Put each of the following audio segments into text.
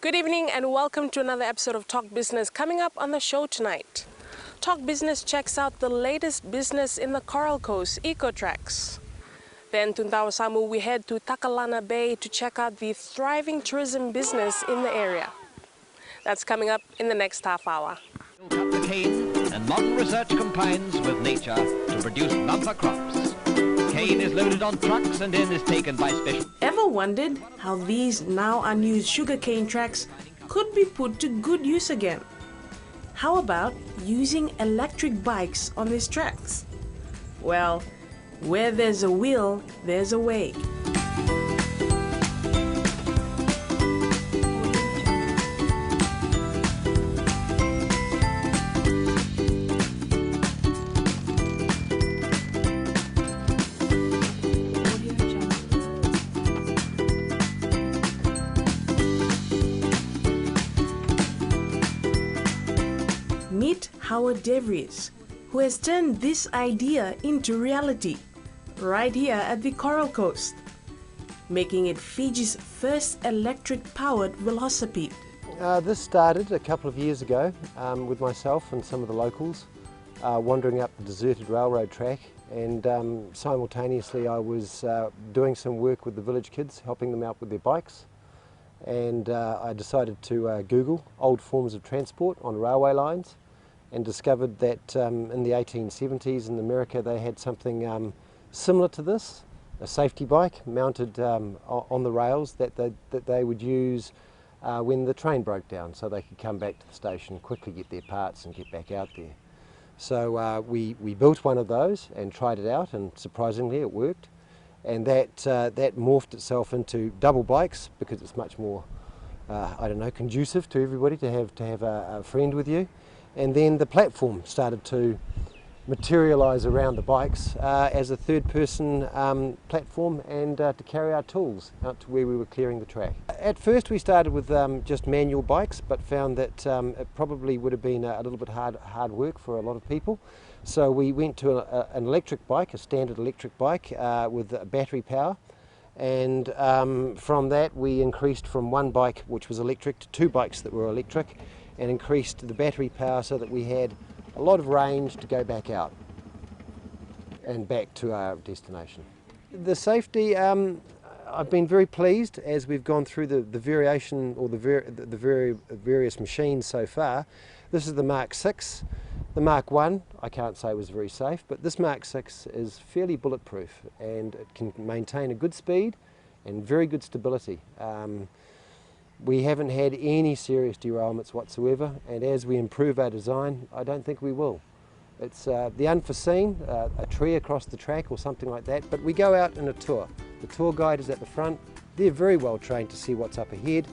Good evening and welcome to another episode of Talk Business. Coming up on the show tonight, Talk Business checks out the latest business in the Coral Coast, Eco-Tracks. Then Tuntawa Samu, we head to Takalana Bay to check out the thriving tourism business in the area. That's coming up in the next half hour. Cut the cane, and modern research combines with nature to produce bumper crops. Cane is loaded on trucks and then is taken by special... Ever wondered how these now unused sugarcane tracks could be put to good use again? How about using electric bikes on these tracks? Well, where there's a will, there's a way. Meet Howard DeVries, who has turned this idea into reality right here at the Coral Coast, making it Fiji's first electric-powered velocipede. This started a couple of years ago with myself and some of the locals wandering up the deserted railroad track, and simultaneously I was doing some work with the village kids, helping them out with their bikes, and I decided to Google old forms of transport on railway lines, and discovered that in the 1870s in America they had something similar to this, a safety bike mounted on the rails that they would use when the train broke down, so they could come back to the station, quickly get their parts and get back out there. So we built one of those and tried it out, and surprisingly it worked, and that morphed itself into double bikes because it's much more conducive to everybody to have a friend with you. And then the platform started to materialise around the bikes as a third-person platform, and to carry our tools out to where we were clearing the track. At first we started with just manual bikes, but found that it probably would have been a little bit hard work for a lot of people. So we went to an electric bike, a standard electric bike with battery power. And from that we increased from one bike which was electric to two bikes that were electric, and increased the battery power so that we had a lot of range to go back out and back to our destination. The safety, I've been very pleased as we've gone through the variation or the various machines so far. This is the Mark 6. The Mark 1 I can't say was very safe, but this Mark 6 is fairly bulletproof, and it can maintain a good speed and very good stability. We haven't had any serious derailments whatsoever, and as we improve our design, I don't think we will. It's the unforeseen, a tree across the track or something like that, but we go out in a tour. The tour guide is at the front. They're very well trained to see what's up ahead.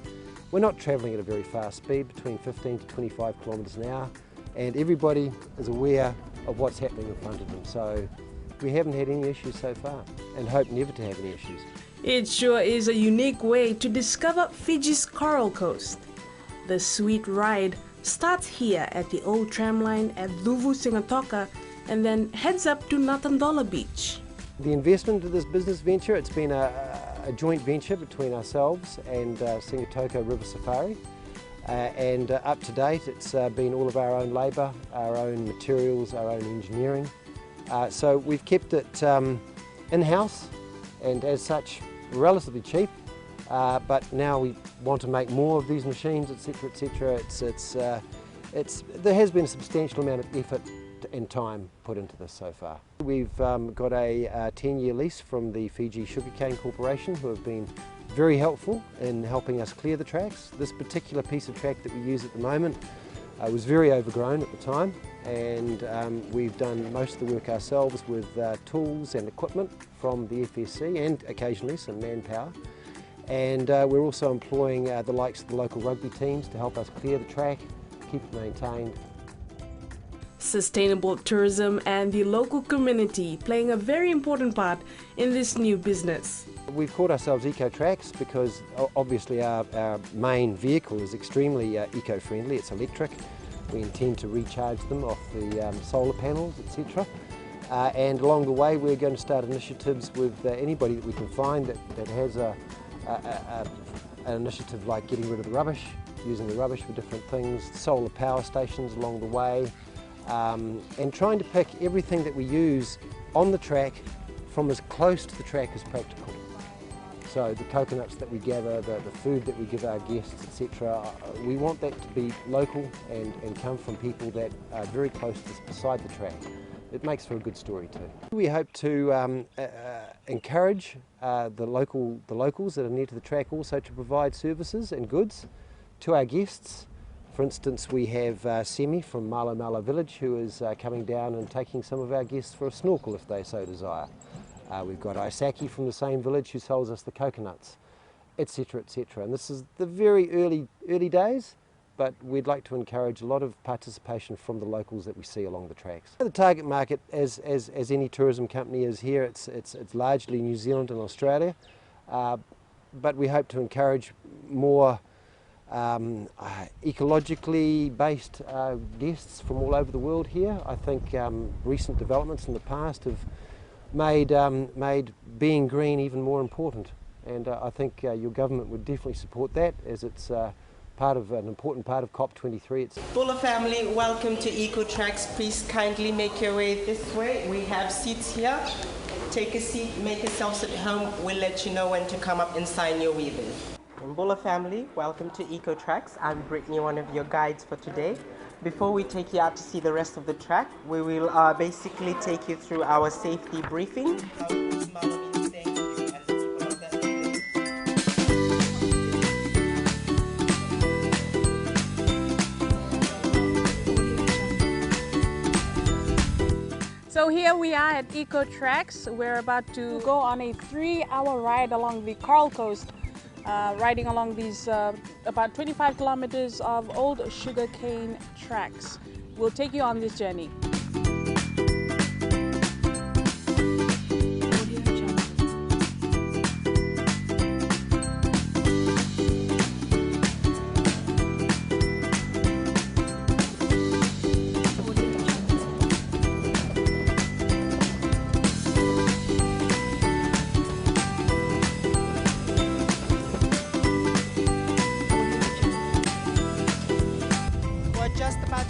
We're not travelling at a very fast speed, between 15 to 25 kilometres an hour, and everybody is aware of what's happening in front of them. So we haven't had any issues so far, and hope never to have any issues. It sure is a unique way to discover Fiji's Coral Coast. The sweet ride starts here at the old tramline at Luvu Singatoka and then heads up to Natandola Beach. The investment of this business venture, it's been a joint venture between ourselves and Singatoka River Safari. And up to date it's been all of our own labour, our own materials, our own engineering. So we've kept it in-house, and as such relatively cheap, but now we want to make more of these machines, etc., etc. There has been a substantial amount of effort and time put into this so far. We've got a 10-year lease from the Fiji Sugarcane Corporation, who have been very helpful in helping us clear the tracks. This particular piece of track that we use at the moment was very overgrown at the time, and we've done most of the work ourselves with tools and equipment from the FSC, and occasionally some manpower. And we're also employing the likes of the local rugby teams to help us clear the track, keep it maintained. Sustainable tourism and the local community playing a very important part in this new business. We've called ourselves Eco-Tracks because obviously our main vehicle is extremely eco-friendly. It's electric. We intend to recharge them off the solar panels, etc. And along the way we're going to start initiatives with anybody that we can find that has a an initiative like getting rid of the rubbish, using the rubbish for different things, solar power stations along the way, and trying to pick everything that we use on the track from as close to the track as practical. So the coconuts that we gather, the food that we give our guests, etc., we want that to be local and come from people that are very close to beside the track. It makes for a good story too. We hope to encourage the locals that are near to the track also to provide services and goods to our guests. For instance, we have Semi from Malo Malo village who is coming down and taking some of our guests for a snorkel if they so desire. We've got Isaki from the same village who sells us the coconuts, etc., etc. And this is the very early days, but we'd like to encourage a lot of participation from the locals that we see along the tracks. The target market, as any tourism company is here, it's largely New Zealand and Australia, but we hope to encourage more ecologically based guests from all over the world here. I think recent developments in the past have made being green even more important, and I think your government would definitely support that, as it's an important part of COP23. Bulla family, welcome to EcoTracks. Please kindly make your way this way. We have seats here. Take a seat, make yourselves at home. We'll let you know when to come up and sign your waiver. Bulla family, welcome to EcoTracks. I'm Brittany, one of your guides for today. Before we take you out to see the rest of the track, we will basically take you through our safety briefing. So here we are at EcoTracks. We're about to go on a 3-hour ride along the Coral Coast, riding along these about 25 kilometers of old sugarcane tracks. We'll take you on this journey.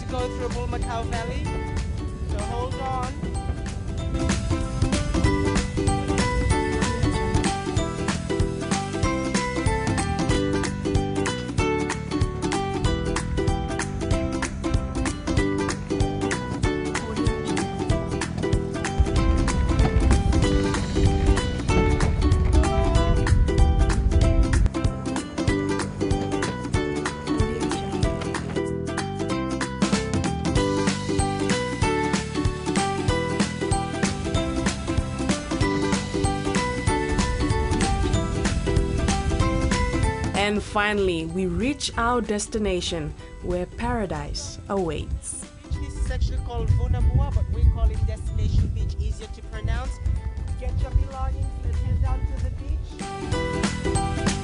Go through Bulla Valley, so hold on. And finally, we reach our destination where paradise awaits. This is actually called Vunambua, but we call it Destination Beach, easier to pronounce. Get your belongings, let's head down to the beach.